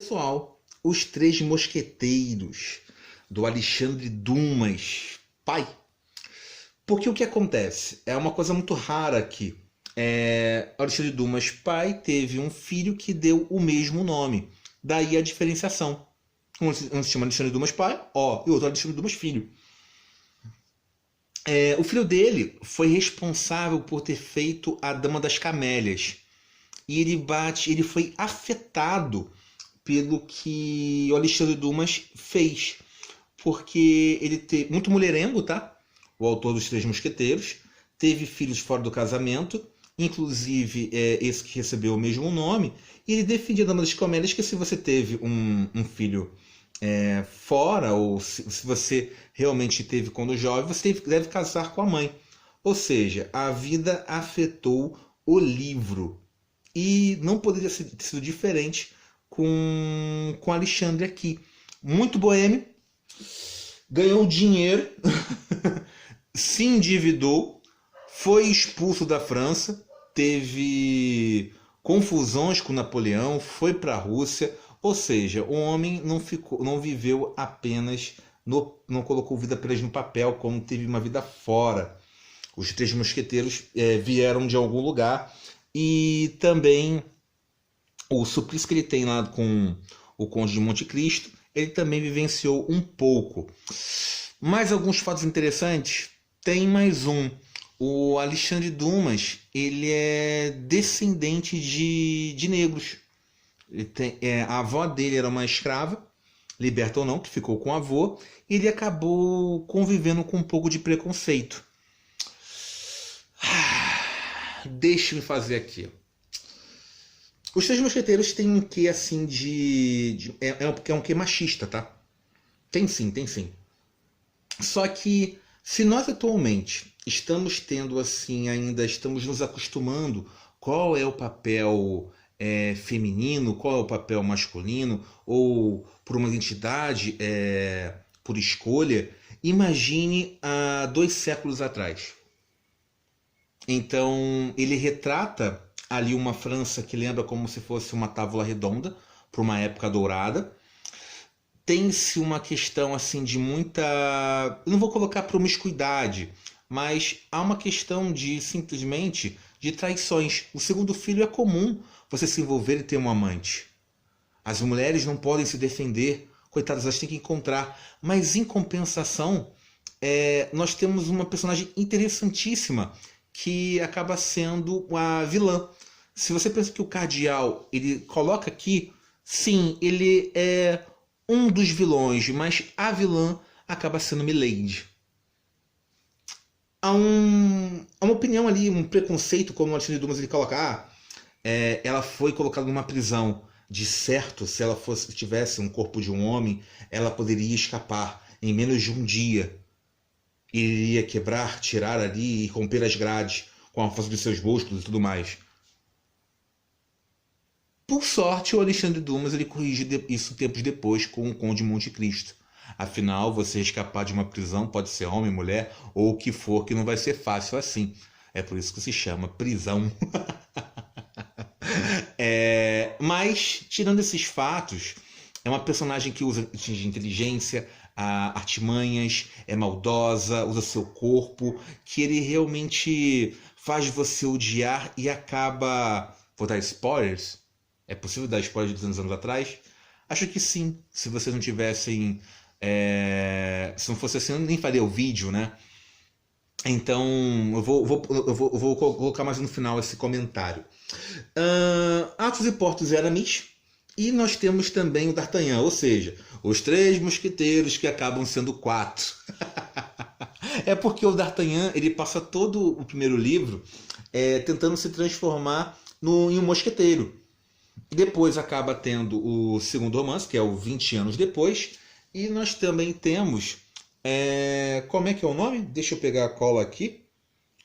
Pessoal, Os Três Mosqueteiros, do Alexandre Dumas, pai. Porque o que acontece? É uma coisa muito rara aqui. Alexandre Dumas, pai, teve um filho que deu o mesmo nome. Daí a diferenciação. Um se chama Alexandre Dumas, pai, e o outro Alexandre Dumas, filho. O filho dele foi responsável por ter feito A Dama das Camélias. E ele foi afetado pelo que o Alexandre Dumas fez. Porque ele teve muito mulherengo, tá? O autor dos Três Mosqueteiros. Teve filhos fora do casamento, inclusive esse que recebeu o mesmo nome. E ele defendia a Dama das Camélias que se você teve um filho fora, ou se você realmente teve quando jovem, você deve casar com a mãe. Ou seja, a vida afetou o livro. E não poderia ter sido diferente com Alexandre aqui. Muito boêmio, ganhou dinheiro, se endividou, foi expulso da França, teve confusões com Napoleão, foi para a Rússia. Ou seja, o homem não viveu apenas, não colocou vida apenas no papel, como teve uma vida fora. Os Três Mosqueteiros vieram de algum lugar. E também o suplício que ele tem lá com o Conde de Monte Cristo, ele também vivenciou um pouco. Mais alguns fatos interessantes? Tem mais um. O Alexandre Dumas, ele é descendente de negros. A avó dele era uma escrava, liberta ou não, que ficou com o avô, e ele acabou convivendo com um pouco de preconceito. Deixa-me fazer aqui. Os Três Mosqueteiros têm um quê assim é um quê machista, tá? Tem sim, tem sim. Só que se nós atualmente estamos tendo assim, ainda estamos nos acostumando qual é o papel feminino, qual é o papel masculino, ou por uma identidade por escolha, imagine há 2 séculos atrás. Então ele retrata ali uma França que lembra como se fosse uma tábua redonda para uma época dourada. Tem-se uma questão assim de muita, eu não vou colocar promiscuidade, mas há uma questão de simplesmente de traições. O segundo filho é comum você se envolver e ter um amante. As mulheres não podem se defender, coitadas, elas têm que encontrar. Mas em compensação, nós temos uma personagem interessantíssima que acaba sendo a vilã. Se você pensa que o Cardeal, ele coloca aqui, sim, ele é um dos vilões, mas a vilã acaba sendo Milady. Há uma opinião ali, um preconceito, como o Alexandre Dumas ele coloca, ela foi colocada numa prisão. De certo, se ela tivesse um corpo de um homem, ela poderia escapar em menos de um dia. Iria quebrar, tirar ali e romper as grades com a força de seus músculos e tudo mais. Por sorte, o Alexandre Dumas ele corrigiu isso tempos depois com o Conde de Monte Cristo. Afinal, você escapar de uma prisão pode ser homem, mulher ou o que for, que não vai ser fácil assim. É por isso que se chama prisão. Mas, tirando esses fatos, é uma personagem que usa de inteligência, artimanhas, é maldosa, usa seu corpo, que ele realmente faz você odiar e acaba... Vou dar spoilers? É possível dar spoilers de 200 anos atrás? Acho que sim. Se vocês não tivessem... se não fosse assim, eu nem faria o vídeo, né? Então, eu vou colocar mais no final esse comentário. Athos e Porthos e Aramis. E nós temos também o D'Artagnan, ou seja, os Três Mosqueteiros que acabam sendo 4. É porque o D'Artagnan ele passa todo o primeiro livro tentando se transformar em um mosqueteiro. Depois acaba tendo o segundo romance, que é o 20 anos depois. E nós também temos... como é que é o nome? Deixa eu pegar a cola aqui.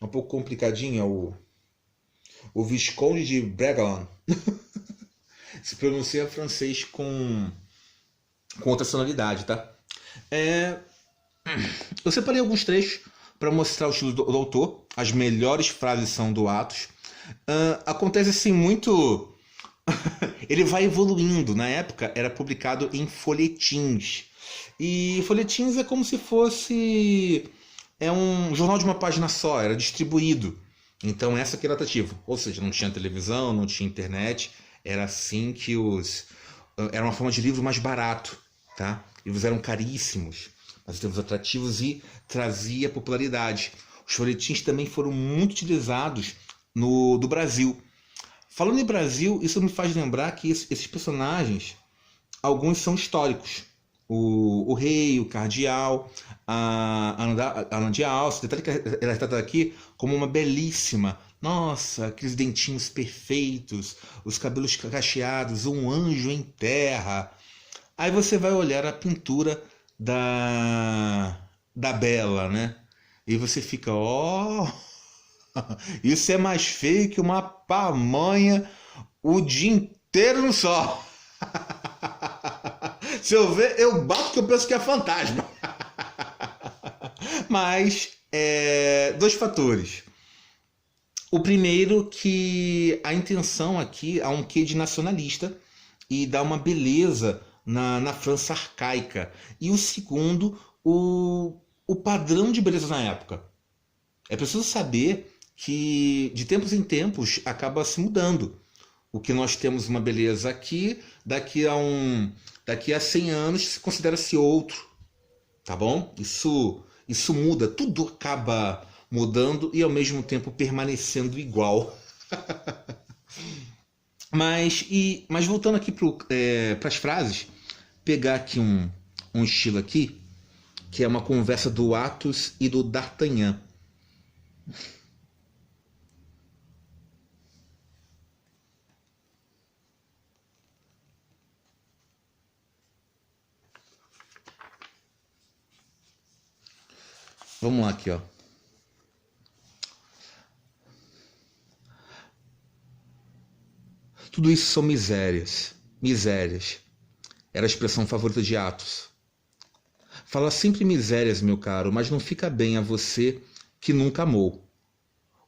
Um pouco complicadinho. O Visconde de Bragelonne. Se pronuncia francês com outra sonoridade, tá? Eu separei alguns trechos para mostrar o estilo do autor. As melhores frases são do Athos. Acontece assim muito Ele vai evoluindo. Na época era publicado em folhetins. E folhetins é como se fosse um jornal de uma página só, era distribuído. Então essa que era atrativa. Ou seja, não tinha televisão, não tinha internet. Era assim que era uma forma de livro mais barato, tá? Livros eram caríssimos, mas livros atrativos e trazia popularidade. Os folhetins também foram muito utilizados do Brasil. Falando em Brasil, isso me faz lembrar que esses personagens, alguns são históricos. O rei, o cardeal, a Ana de Alça. Detalhe que ela é tratada aqui como uma belíssima. Nossa, aqueles dentinhos perfeitos, os cabelos cacheados, um anjo em terra. Aí você vai olhar a pintura da Bela, né? E você fica, ó, isso é mais feio que uma pamonha o dia inteiro no sol. Se eu ver, eu bato que eu penso que é fantasma. Mas, dois fatores. O primeiro, que a intenção aqui há um quê de nacionalista e dá uma beleza na França arcaica. E o segundo, o padrão de beleza na época. É preciso saber que de tempos em tempos acaba se mudando. O que nós temos uma beleza aqui, daqui a 100 anos se considera-se outro, tá bom? Isso muda, tudo acaba mudando e ao mesmo tempo permanecendo igual. Mas voltando aqui para as frases, pegar aqui um estilo aqui, que é uma conversa do Athos e do D'Artagnan. Vamos lá aqui, ó. Tudo isso são misérias. Misérias. Era a expressão favorita de Athos. Fala sempre misérias, meu caro, mas não fica bem a você que nunca amou.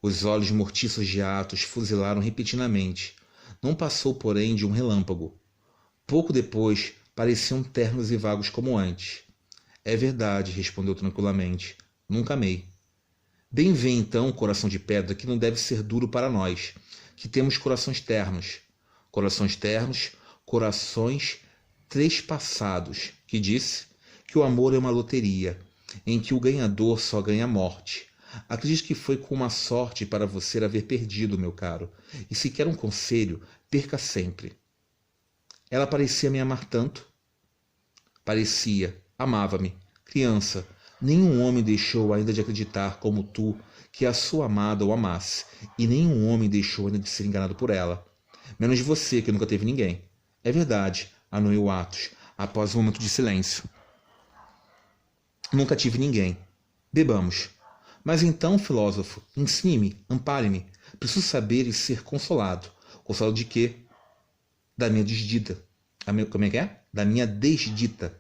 Os olhos mortiços de Athos fuzilaram repetidamente. Não passou, porém, de um relâmpago. Pouco depois, pareciam ternos e vagos como antes. É verdade, respondeu tranquilamente. Nunca amei. Bem vê então, coração de pedra, que não deve ser duro para nós, que temos corações ternos. Corações ternos, corações trespassados, que disse que o amor é uma loteria, em que o ganhador só ganha a morte. Acredito que foi com uma sorte para você haver perdido, meu caro, e se quer um conselho, perca sempre. Ela parecia me amar tanto. Parecia, amava-me, criança. Nenhum homem deixou ainda de acreditar como tu que a sua amada o amasse, e nenhum homem deixou ainda de ser enganado por ela. Menos você, que nunca teve ninguém. É verdade, anuiu Athos, após um momento de silêncio. Nunca tive ninguém. Bebamos. Mas então, filósofo, ensine-me, ampare-me. Preciso saber e ser consolado. Consolado de quê? Da minha desdita. Como é que é? Da minha desdita.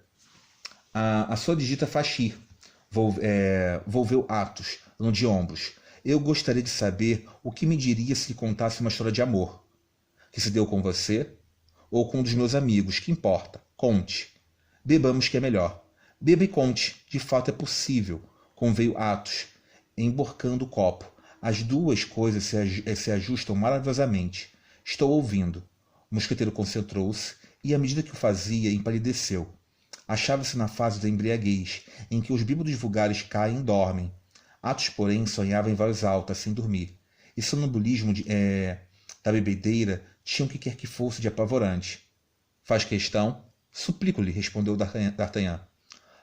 A sua desdita faz rir. Volveu Athos, dando de ombros. Eu gostaria de saber o que me diria se lhe contasse uma história de amor. Que se deu com você? Ou com um dos meus amigos? Que importa? Conte. Bebamos que é melhor. Beba e conte. De fato é possível. Conveio Athos, emborcando o copo. As duas coisas se ajustam maravilhosamente. Estou ouvindo. O mosqueteiro concentrou-se e, à medida que o fazia, empalideceu. Achava-se na fase da embriaguez, em que os bêbados vulgares caem e dormem. Athos, porém, sonhava em voz alta, sem dormir. E sonambulismo da bebedeira tinha o que quer que fosse de apavorante. Faz questão? Suplico-lhe, respondeu D'Artagnan.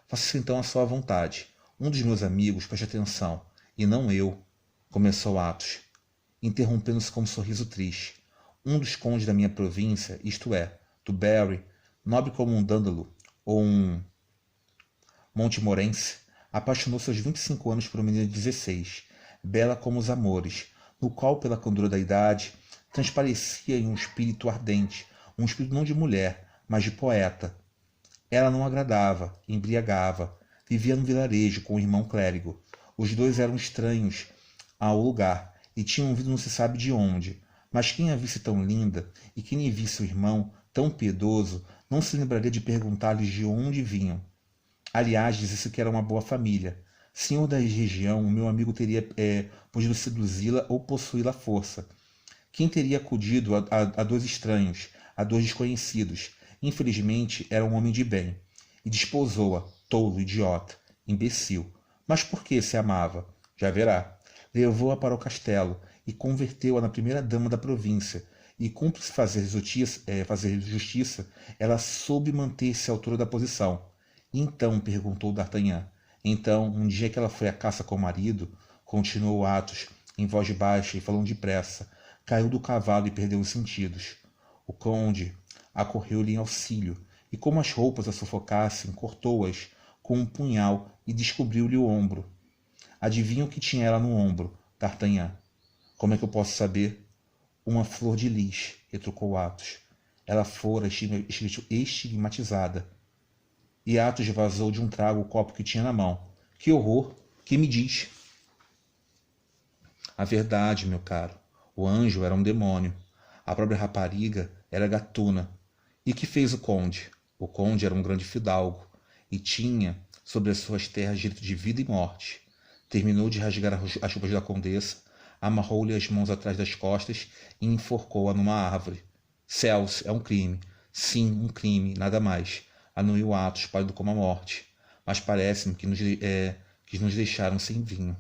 Faça-se então a sua vontade. Um dos meus amigos, preste atenção, e não eu, começou Athos, interrompendo-se com um sorriso triste. Um dos condes da minha província, isto é, do Berry, nobre como um Dândalo ou um Montmorency, apaixonou-se aos 25 anos por uma menina de 16, bela como os amores, no qual, pela candura da idade, transparecia em um espírito ardente, um espírito não de mulher, mas de poeta. Ela não agradava, embriagava, vivia no vilarejo com o irmão clérigo. Os dois eram estranhos ao lugar e tinham vindo não se sabe de onde, Mas quem a visse tão linda, e quem lhe visse o irmão tão piedoso, não se lembraria de perguntar-lhes de onde vinham. Aliás, disse que era uma boa família. Senhor da região, o meu amigo teria podido seduzi-la ou possuí-la à força. Quem teria acudido a dois estranhos, a dois desconhecidos? Infelizmente, era um homem de bem. E desposou-a, tolo, idiota, imbecil. Mas por que se amava? Já verá. Levou-a para o castelo e converteu-a na primeira dama da província. E cúmplice fazer justiça, ela soube manter-se à altura da posição. Então, perguntou D'Artagnan. Então, um dia que ela foi à caça com o marido, continuou Athos, em voz baixa e falando depressa, caiu do cavalo e perdeu os sentidos. O conde acorreu-lhe em auxílio, e como as roupas a sufocassem, cortou-as com um punhal e descobriu-lhe o ombro. Adivinha o que tinha ela no ombro, D'Artagnan? Como é que eu posso saber? Uma flor de lis, retrucou Athos. Ela fora estigmatizada. E Athos vazou de um trago o copo que tinha na mão. Que horror! Que me diz? A verdade, meu caro. O anjo era um demônio. A própria rapariga era gatuna. E que fez o conde? O conde era um grande fidalgo e tinha sobre as suas terras direito de vida e morte. Terminou de rasgar as roupas da condessa, amarrou-lhe as mãos atrás das costas e enforcou-a numa árvore. Céus, é um crime. Sim, um crime, nada mais. Anuiu Athos, pálido como a morte. Mas parece-me que nos deixaram sem vinho.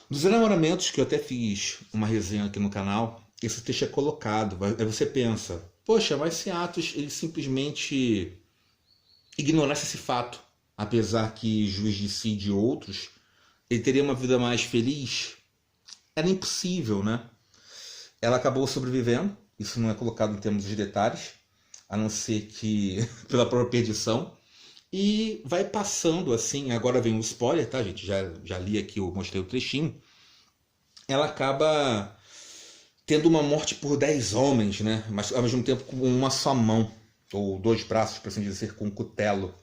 Dos enamoramentos, que eu até fiz uma resenha aqui no canal, esse texto é colocado. Aí você pensa, poxa, mas se Athos ele simplesmente ignorasse esse fato, apesar que juiz de si e de outros, ele teria uma vida mais feliz? Era impossível, né? Ela acabou sobrevivendo, isso não é colocado em termos de detalhes, a não ser que pela própria perdição. E vai passando assim, agora vem um spoiler, tá, gente? Já li aqui, eu mostrei o trechinho. Ela acaba tendo uma morte por 10 homens, né? Mas ao mesmo tempo com uma só mão, ou 2 braços, para assim dizer, com um cutelo.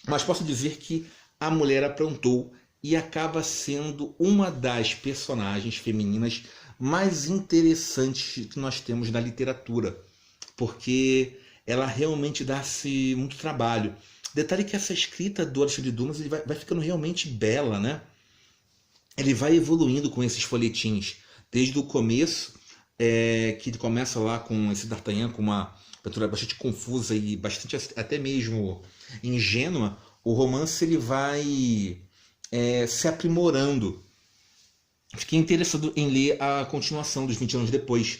Mas posso dizer que a mulher aprontou e acaba sendo uma das personagens femininas mais interessantes que nós temos na literatura, porque ela realmente dá-se muito trabalho. Detalhe que essa escrita do Alexandre Dumas ele vai ficando realmente bela, né? Ele vai evoluindo com esses folhetins, desde o começo, que ele começa lá com esse D'Artagnan com uma aventura bastante confusa e bastante até mesmo ingênua. O romance ele vai se aprimorando. Fiquei interessado em ler a continuação dos 20 anos depois.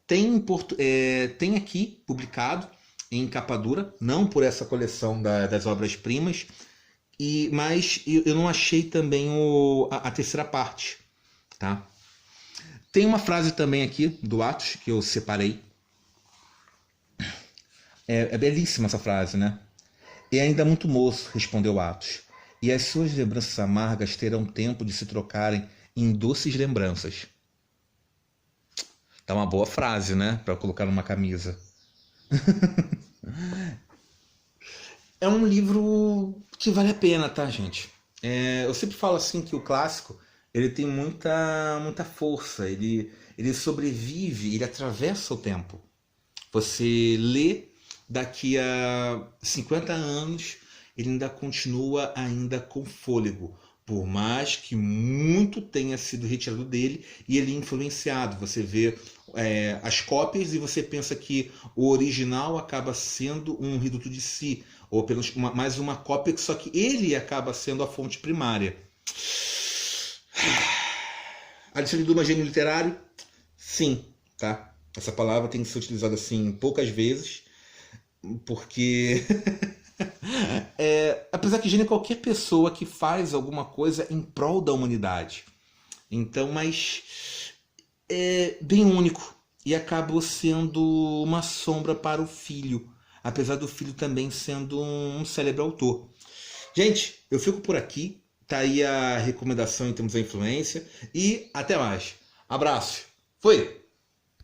Tem aqui publicado em capa dura, não por essa coleção das obras-primas, mas eu não achei também a terceira parte. Tá? Tem uma frase também aqui do Athos que eu separei. É belíssima essa frase, né? "É ainda muito moço", respondeu Athos, "e as suas lembranças amargas terão tempo de se trocarem em doces lembranças." Tá uma boa frase, né? Para colocar numa camisa. É um livro que vale a pena, tá, gente? Eu sempre falo assim que o clássico ele tem muita força, ele sobrevive, ele atravessa o tempo. Você lê, daqui a 50 anos, ele ainda continua ainda com fôlego. Por mais que muito tenha sido retirado dele e ele influenciado. Você vê as cópias e você pensa que o original acaba sendo um reduto de si, ou pelo menos mais uma cópia, só que ele acaba sendo a fonte primária. Alexandre Dumas, gênio literário? Sim, tá? Essa palavra tem que ser utilizada assim poucas vezes, porque apesar que gênio é qualquer pessoa que faz alguma coisa em prol da humanidade. Então, mas é bem único e acabou sendo uma sombra para o filho, apesar do filho também sendo um célebre autor. Gente, eu fico por aqui. Tá aí a recomendação em termos da influência e até mais. Abraço. Fui!